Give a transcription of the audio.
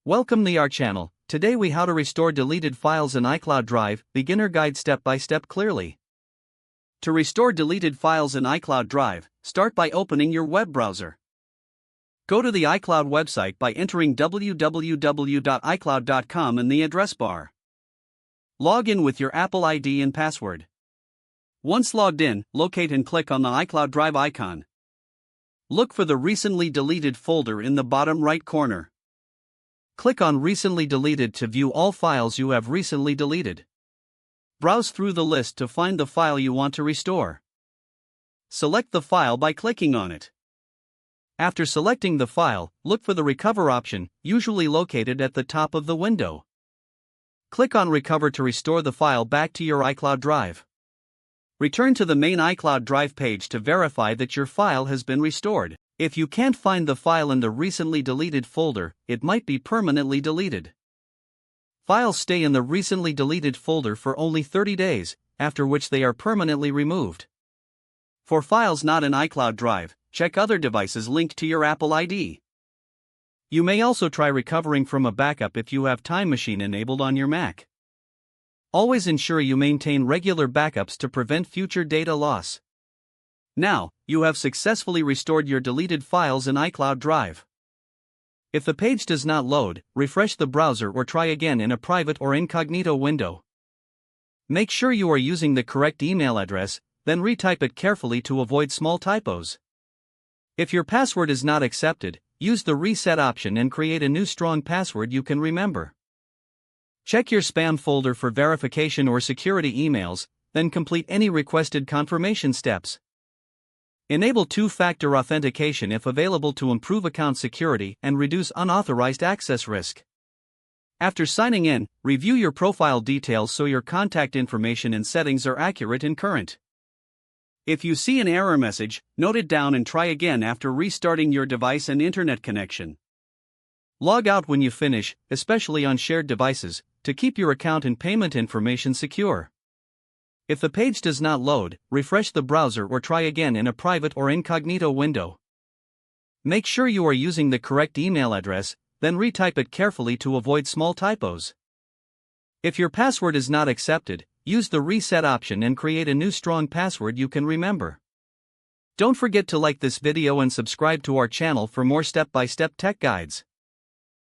Welcome to our channel. Today we how to restore deleted files in iCloud Drive, beginner guide step by step clearly. To restore deleted files in iCloud Drive, start by opening your web browser. Go to the iCloud website by entering www.icloud.com in the address bar. Log in with your Apple ID and password. Once logged in, locate and click on the iCloud Drive icon. Look for the recently deleted folder in the bottom right corner. Click on Recently Deleted to view all files you have recently deleted. Browse through the list to find the file you want to restore. Select the file by clicking on it. After selecting the file, look for the Recover option, usually located at the top of the window. Click on Recover to restore the file back to your iCloud Drive. Return to the main iCloud Drive page to verify that your file has been restored. If you can't find the file in the recently deleted folder, it might be permanently deleted. Files stay in the recently deleted folder for only 30 days, after which they are permanently removed. For files not in iCloud Drive, check other devices linked to your Apple ID. You may also try recovering from a backup if you have Time Machine enabled on your Mac. Always ensure you maintain regular backups to prevent future data loss. Now, you have successfully restored your deleted files in iCloud Drive. If the page does not load, refresh the browser or try again in a private or incognito window. Make sure you are using the correct email address, then retype it carefully to avoid small typos. If your password is not accepted, use the reset option and create a new strong password you can remember. Check your spam folder for verification or security emails, then complete any requested confirmation steps. Enable two-factor authentication if available to improve account security and reduce unauthorized access risk. After signing in, review your profile details so your contact information and settings are accurate and current. If you see an error message, note it down and try again after restarting your device and internet connection. Log out when you finish, especially on shared devices, to keep your account and payment information secure. If the page does not load, refresh the browser or try again in a private or incognito window. Make sure you are using the correct email address, then retype it carefully to avoid small typos. If your password is not accepted, use the reset option and create a new strong password you can remember. Don't forget to like this video and subscribe to our channel for more step-by-step tech guides.